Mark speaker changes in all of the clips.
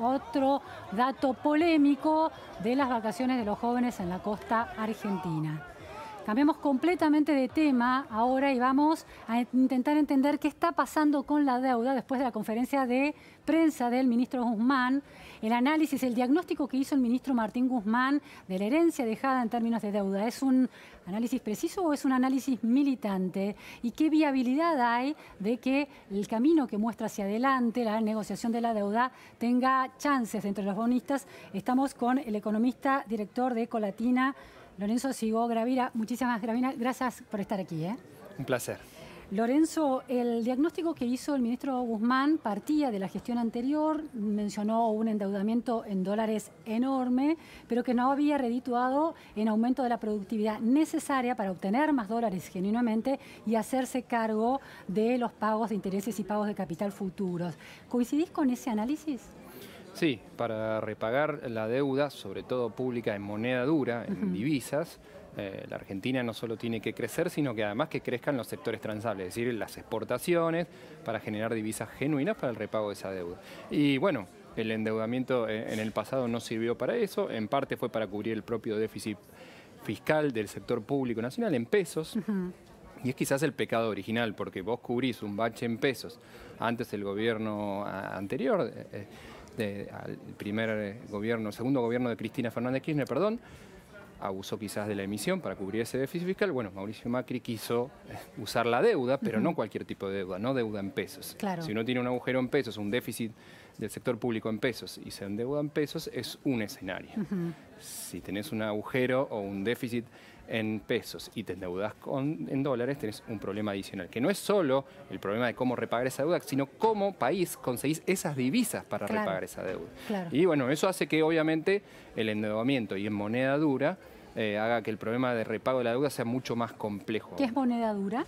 Speaker 1: otro dato polémico de las vacaciones de los jóvenes en la costa argentina. Cambiamos completamente de tema ahora y vamos a intentar entender qué está pasando con la deuda después de la conferencia de prensa del ministro Guzmán, el análisis, el diagnóstico que hizo el ministro Martín Guzmán de la herencia dejada en términos de deuda. ¿Es un análisis preciso o es un análisis militante? ¿Y qué viabilidad hay de que el camino que muestra hacia adelante, la negociación de la deuda, tenga chances entre los bonistas? Estamos con el economista director de Ecolatina, Lorenzo Sigó Gravina. Muchísimas gracias por estar aquí.
Speaker 2: Un placer.
Speaker 1: Lorenzo, el diagnóstico que hizo el ministro Guzmán partía de la gestión anterior, mencionó un endeudamiento en dólares enorme, pero que no había redituado en aumento de la productividad necesaria para obtener más dólares genuinamente y hacerse cargo de los pagos de intereses y pagos de capital futuros. ¿Coincidís con ese análisis?
Speaker 2: Sí, para repagar la deuda, sobre todo pública en moneda dura, en divisas, la Argentina no solo tiene que crecer, sino que además que crezcan los sectores transables, es decir, las exportaciones para generar divisas genuinas para el repago de esa deuda. Y bueno, el endeudamiento en el pasado no sirvió para eso, en parte fue para cubrir el propio déficit fiscal del sector público nacional en pesos. Y es quizás el pecado original, porque vos cubrís un bache en pesos. Antes el gobierno anterior, al segundo gobierno de Cristina Fernández de Kirchner, abusó quizás de la emisión para cubrir ese déficit fiscal. Bueno, Mauricio Macri quiso usar la deuda, pero no cualquier tipo de deuda, no deuda en pesos.
Speaker 1: Claro.
Speaker 2: Si uno tiene un agujero en pesos, un déficit del sector público en pesos y se endeuda en pesos, es un escenario. Si tenés un agujero o un déficit en pesos y te endeudas en dólares, tenés un problema adicional, que no es solo el problema de cómo repagar esa deuda, sino cómo país conseguís esas divisas para repagar esa deuda. Y bueno, eso hace que obviamente el endeudamiento y en moneda dura haga que el problema de repago de la deuda sea mucho más complejo.
Speaker 1: ¿Qué es moneda dura?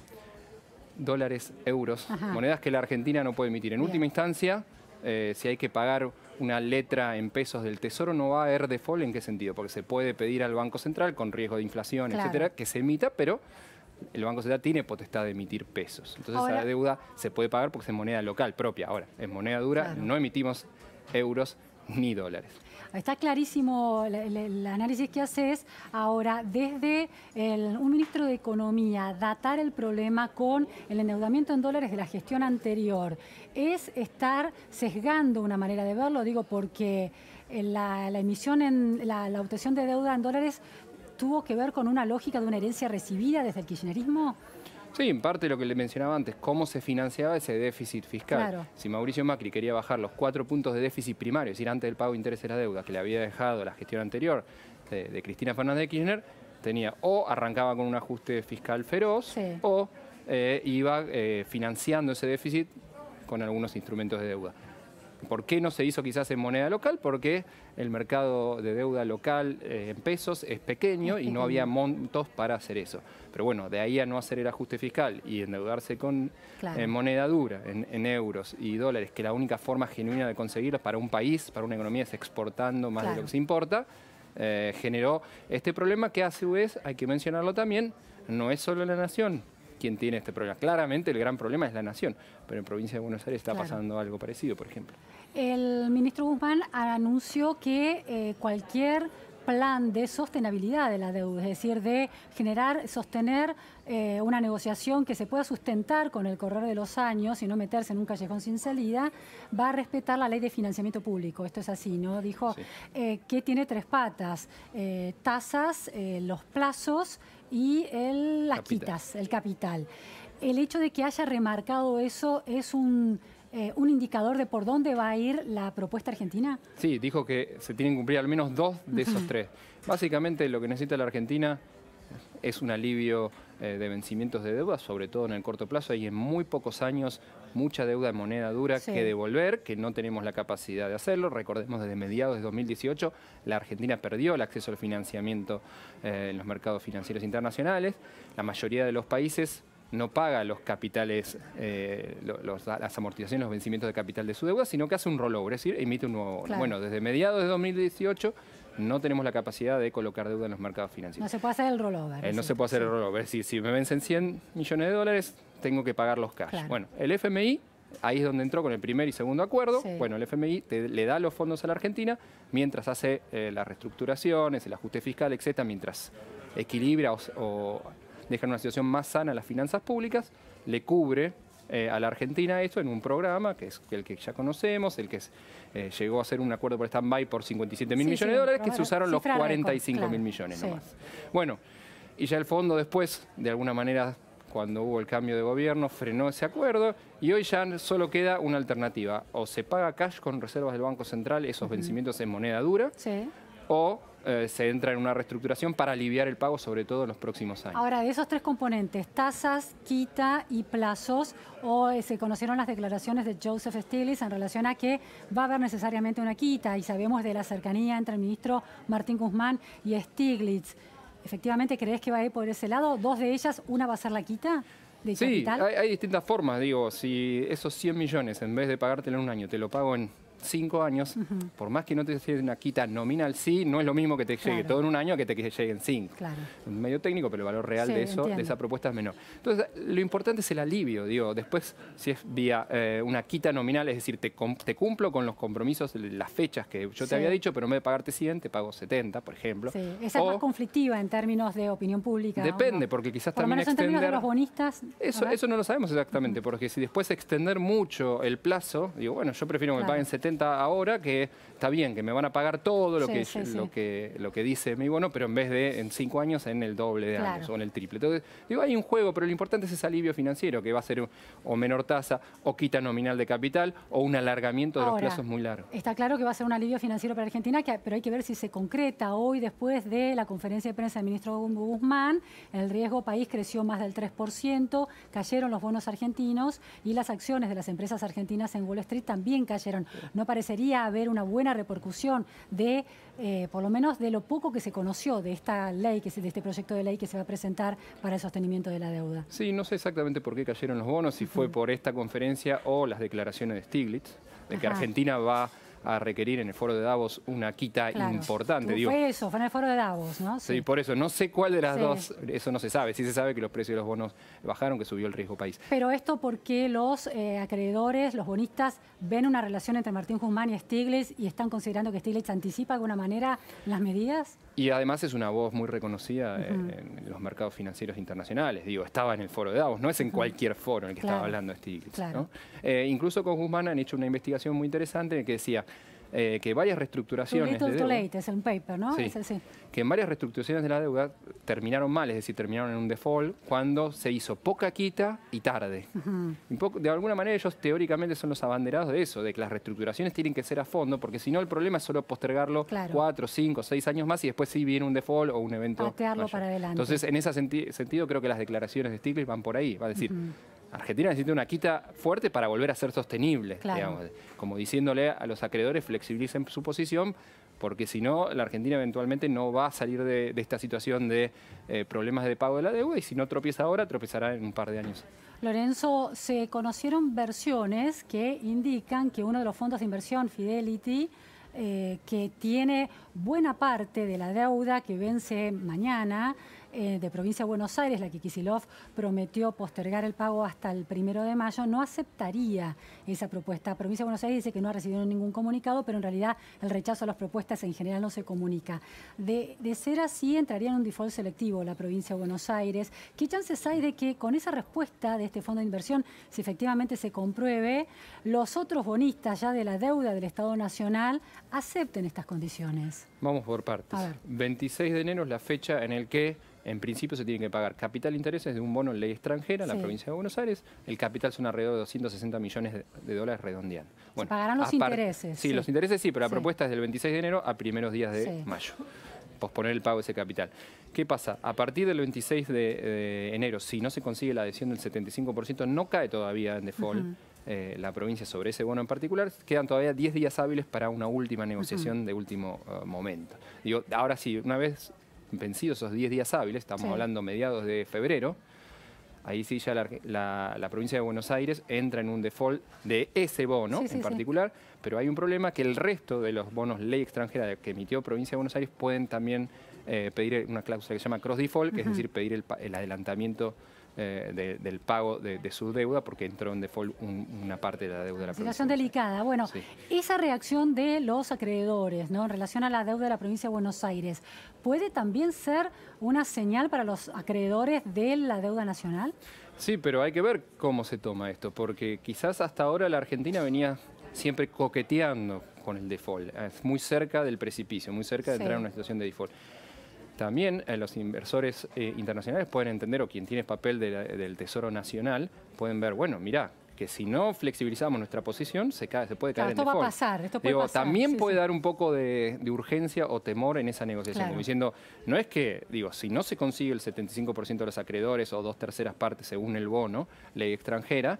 Speaker 2: Dólares, euros, monedas que la Argentina no puede emitir. En última instancia, si hay que pagar una letra en pesos del Tesoro, no va a haber default. ¿En qué sentido? Porque se puede pedir al Banco Central, con riesgo de inflación, etcétera, que se emita, pero el Banco Central tiene potestad de emitir pesos. Entonces ahora, la deuda se puede pagar porque es en moneda local propia. Ahora, en moneda dura no emitimos euros ni dólares.
Speaker 1: Está clarísimo el análisis que haces. Ahora, desde un ministro de Economía, datar el problema con el endeudamiento en dólares de la gestión anterior, ¿es estar sesgando una manera de verlo? Digo, porque la emisión, la obtención de deuda en dólares tuvo que ver con una lógica de una herencia recibida desde el kirchnerismo.
Speaker 2: Sí, en parte lo que le mencionaba antes, cómo se financiaba ese déficit fiscal. Si Mauricio Macri quería bajar los 4 puntos de déficit primario, es decir, antes del pago de intereses de la deuda que le había dejado la gestión anterior de Cristina Fernández de Kirchner, tenía o arrancaba con un ajuste fiscal feroz o iba financiando ese déficit con algunos instrumentos de deuda. ¿Por qué no se hizo quizás en moneda local? Porque el mercado de deuda local en pesos es pequeño y no había montos para hacer eso. Pero bueno, de ahí a no hacer el ajuste fiscal y endeudarse con moneda dura, en euros y dólares, que la única forma genuina de conseguirlos para un país, para una economía, es exportando más de lo que se importa, generó este problema que a su vez, hay que mencionarlo también, no es solo la nación quien tiene este problema. Claramente el gran problema es la nación, pero en provincia de Buenos Aires está pasando algo parecido, por ejemplo.
Speaker 1: El ministro Guzmán anunció que cualquier plan de sostenibilidad de la deuda, es decir, de sostener una negociación que se pueda sustentar con el correr de los años y no meterse en un callejón sin salida, va a respetar la ley de financiamiento público. Esto es así, ¿no? Dijo que tiene 3 patas, tasas, los plazos y las quitas, el capital. El hecho de que haya remarcado eso es un indicador de por dónde va a ir la propuesta argentina. Sí,
Speaker 2: dijo que se tienen que cumplir al menos 2 de esos 3. Básicamente lo que necesita la Argentina es un alivio de vencimientos de deuda, sobre todo en el corto plazo. Hay en muy pocos años mucha deuda en moneda dura que devolver, que no tenemos la capacidad de hacerlo. Recordemos, desde mediados de 2018 la Argentina perdió el acceso al financiamiento en los mercados financieros internacionales. La mayoría de los países no paga los capitales, las amortizaciones, los vencimientos de capital de su deuda, sino que hace un rollover, es decir, emite un nuevo bono. Bueno, desde mediados de 2018 no tenemos la capacidad de colocar deuda en los mercados financieros.
Speaker 1: No se puede hacer el rollover.
Speaker 2: No se puede hacer el rollover. Es decir, si me vencen 100 millones de dólares, tengo que pagar los cash. Bueno, el FMI Ahí es donde entró con el primer y segundo acuerdo. Sí. Bueno, el FMI le da los fondos a la Argentina mientras hace las reestructuraciones, el ajuste fiscal, etcétera, mientras equilibra o deja en una situación más sana las finanzas públicas, le cubre a la Argentina esto en un programa que es el que ya conocemos, el que llegó a ser un acuerdo por stand-by por 57.000 millones de dólares, que se usaron los 45.000 millones nomás. Bueno, y ya el fondo después, de alguna manera, cuando hubo el cambio de gobierno, frenó ese acuerdo y hoy ya solo queda una alternativa. O se paga cash con reservas del Banco Central, esos vencimientos en moneda dura, o se entra en una reestructuración para aliviar el pago, sobre todo en los próximos años.
Speaker 1: Ahora, de esos tres componentes, tasas, quita y plazos, hoy se conocieron las declaraciones de Joseph Stiglitz en relación a que va a haber necesariamente una quita y sabemos de la cercanía entre el ministro Martín Guzmán y Stiglitz. ¿Efectivamente crees que va a ir por ese lado? ¿Dos de ellas, una va a ser la quita de capital?
Speaker 2: Sí, hay distintas formas. Digo, si esos 100 millones, en vez de pagártelo en un año, te lo pago en 5 años, por más que no te llegue una quita nominal, sí, no es lo mismo que te llegue todo en un año que te llegue en 5. Claro. Medio técnico, pero el valor real de esa propuesta es menor. Entonces, lo importante es el alivio, digo, después si es vía una quita nominal, es decir, te cumplo con los compromisos, las fechas que yo te había dicho, pero en vez de pagarte 100, te pago 70, por ejemplo.
Speaker 1: Sí. Esa es más conflictiva en términos de opinión pública.
Speaker 2: Depende, porque quizás
Speaker 1: por
Speaker 2: también
Speaker 1: extender... en términos de los bonistas...
Speaker 2: Eso no lo sabemos exactamente, porque si después extender mucho el plazo, digo, bueno, yo prefiero que me paguen 70 ahora, que está bien, que me van a pagar todo lo que dice mi bono, pero en vez de en 5 años en el doble de años o en el triple. Entonces, digo, hay un juego, pero lo importante es ese alivio financiero, que va a ser o menor tasa, o quita nominal de capital, o un alargamiento de los plazos muy largos.
Speaker 1: Está claro que va a ser un alivio financiero para Argentina, pero hay que ver si se concreta hoy, después de la conferencia de prensa del ministro Guzmán. El riesgo país creció más del 3%, cayeron los bonos argentinos y las acciones de las empresas argentinas en Wall Street también cayeron. No parecería haber una buena repercusión de, por lo menos, de lo poco que se conoció de esta ley, de este proyecto de ley que se va a presentar para el sostenimiento de la deuda.
Speaker 2: Sí, no sé exactamente por qué cayeron los bonos, si fue por esta conferencia o las declaraciones de Stiglitz, de que Argentina va a requerir en el foro de Davos una quita importante.
Speaker 1: Fue eso, fue en el foro de Davos, ¿no?
Speaker 2: Sí, por eso. No sé cuál de las dos, eso no se sabe. Sí se sabe que los precios de los bonos bajaron, que subió el riesgo país.
Speaker 1: Pero esto porque los acreedores, los bonistas, ven una relación entre Martín Guzmán y Stiglitz y están considerando que Stiglitz anticipa de alguna manera las medidas. Y
Speaker 2: además es una voz muy reconocida en los mercados financieros internacionales. Digo, estaba en el foro de Davos, no es en cualquier foro en el que estaba hablando Stiglitz. ¿No? Incluso con Guzmán han hecho una investigación muy interesante en el que decía que varias reestructuraciones de deuda,
Speaker 1: es un paper, ¿no?
Speaker 2: Sí, que en varias reestructuraciones de la deuda terminaron mal, es decir, terminaron en un default cuando se hizo poca quita y tarde. De alguna manera ellos teóricamente son los abanderados de eso, de que las reestructuraciones tienen que ser a fondo, porque si no el problema es solo postergarlo 4, 5, 6 años más y después sí viene un default o un evento
Speaker 1: patearlo para adelante.
Speaker 2: Entonces, en ese sentido creo que las declaraciones de Stiglitz van por ahí, va a decir... Argentina necesita una quita fuerte para volver a ser sostenible, digamos, como diciéndole a los acreedores flexibilicen su posición, porque si no, la Argentina eventualmente no va a salir de esta situación de problemas de pago de la deuda y si no tropieza ahora, tropezará en un par de años.
Speaker 1: Lorenzo, se conocieron versiones que indican que uno de los fondos de inversión, Fidelity, que tiene buena parte de la deuda que vence mañana, de Provincia de Buenos Aires, la que Kicillof prometió postergar el pago hasta el 1 de mayo, no aceptaría esa propuesta. Provincia de Buenos Aires dice que no ha recibido ningún comunicado, pero en realidad el rechazo a las propuestas en general no se comunica. De ser así, entraría en un default selectivo la Provincia de Buenos Aires. ¿Qué chances hay de que con esa respuesta de este fondo de inversión, si efectivamente se compruebe, los otros bonistas ya de la deuda del Estado Nacional acepten estas condiciones?
Speaker 2: Vamos por partes. 26 de enero es la fecha en el que en principio se tiene que pagar capital e intereses de un bono en ley extranjera en la provincia de Buenos Aires. El capital son alrededor de 260 millones de dólares redondeando.
Speaker 1: Bueno, se pagarán los intereses.
Speaker 2: Sí, los intereses sí, pero la propuesta es del 26 de enero a primeros días de mayo. Posponer el pago de ese capital. ¿Qué pasa? A partir del 26 de enero, si no se consigue la adhesión del 75%, no cae todavía en default la provincia sobre ese bono en particular. Quedan todavía 10 días hábiles para una última negociación de último momento. Digo, ahora sí, una vez vencidos esos 10 días hábiles, estamos hablando mediados de febrero, ahí sí ya la provincia de Buenos Aires entra en un default de ese bono en particular, pero hay un problema que el resto de los bonos ley extranjera que emitió provincia de Buenos Aires pueden también pedir una cláusula que se llama cross default, que es decir, pedir el adelantamiento del pago de su deuda porque entró en default una parte de la deuda de la provincia.
Speaker 1: Situación delicada. Bueno,
Speaker 2: sí.
Speaker 1: Esa reacción de los acreedores, ¿no?, en relación a la deuda de la provincia de Buenos Aires, ¿puede también ser una señal para los acreedores de la deuda nacional?
Speaker 2: Sí, pero hay que ver cómo se toma esto, porque quizás hasta ahora la Argentina venía siempre coqueteando con el default, es muy cerca del precipicio, muy cerca de entrar en una situación de default. También los inversores internacionales pueden entender, o quien tiene papel del Tesoro Nacional, pueden ver, bueno, mirá, que si no flexibilizamos nuestra posición, se puede caer en default.
Speaker 1: Esto va a pasar, esto puede pasar.
Speaker 2: También puede dar un poco de urgencia o temor en esa negociación,
Speaker 1: claro,
Speaker 2: como diciendo, no es que, si no se consigue el 75% de los acreedores o 2/3 partes según el bono, ley extranjera,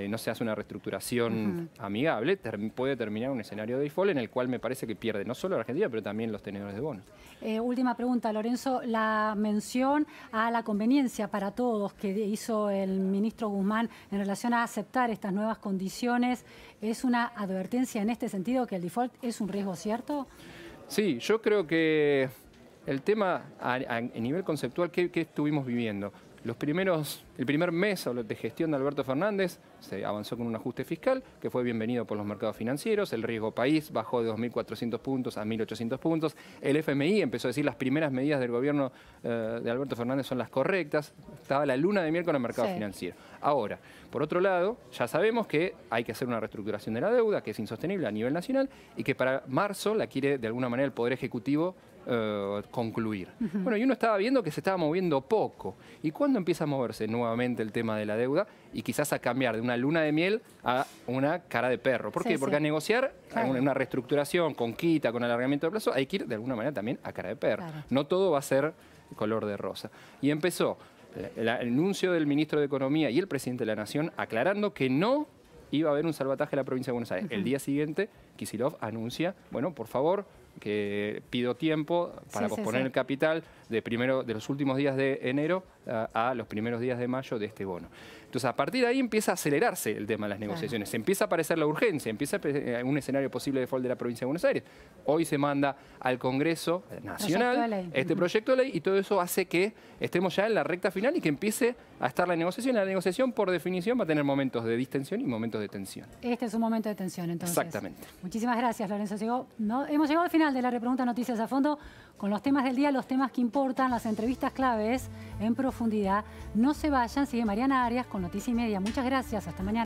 Speaker 2: no se hace una reestructuración amigable, puede terminar un escenario de default en el cual me parece que pierde no solo la Argentina, pero también los tenedores de bonos.
Speaker 1: Última pregunta, Lorenzo. La mención a la conveniencia para todos que hizo el ministro Guzmán en relación a aceptar estas nuevas condiciones, ¿es una advertencia en este sentido que el default es un riesgo cierto?
Speaker 2: Sí, yo creo que el tema a nivel conceptual, ¿qué estuvimos viviendo? El primer mes de gestión de Alberto Fernández se avanzó con un ajuste fiscal que fue bienvenido por los mercados financieros, el riesgo país bajó de 2.400 puntos a 1.800 puntos, el FMI empezó a decir las primeras medidas del gobierno de Alberto Fernández son las correctas, estaba la luna de miel con el mercado financiero. Ahora, por otro lado, ya sabemos que hay que hacer una reestructuración de la deuda, que es insostenible a nivel nacional y que para marzo la quiere de alguna manera el Poder Ejecutivo concluir. Bueno, y uno estaba viendo que se estaba moviendo poco. ¿Y cuándo empieza a moverse nuevamente el tema de la deuda? Y quizás a cambiar de una luna de miel a una cara de perro. ¿Por qué? Porque a negociar una reestructuración con quita, con alargamiento de plazo, hay que ir de alguna manera también a cara de perro. No todo va a ser color de rosa. Y empezó el anuncio del ministro de Economía y el presidente de la Nación aclarando que no iba a haber un salvataje a la provincia de Buenos Aires. El día siguiente, Kicillof anuncia, bueno, por favor, que pido tiempo para posponer el capital de los últimos días de enero a los primeros días de mayo de este bono. Entonces, a partir de ahí empieza a acelerarse el tema de las negociaciones. Se empieza a aparecer la urgencia, empieza un escenario posible de default de la provincia de Buenos Aires. Hoy se manda al Congreso Nacional este proyecto de ley y todo eso hace que estemos ya en la recta final y que empiece a estar la negociación. La negociación, por definición, va a tener momentos de distensión y momentos de tensión.
Speaker 1: Este es un momento de tensión, entonces.
Speaker 2: Exactamente. Muchísimas
Speaker 1: gracias, Lorenzo. Hemos llegado al final de la repregunta Noticias a Fondo con los temas del día, los temas que importan, las entrevistas claves en profundidad. No se vayan, sigue Mariana Arias con Noticia y Media. Muchas gracias, hasta mañana.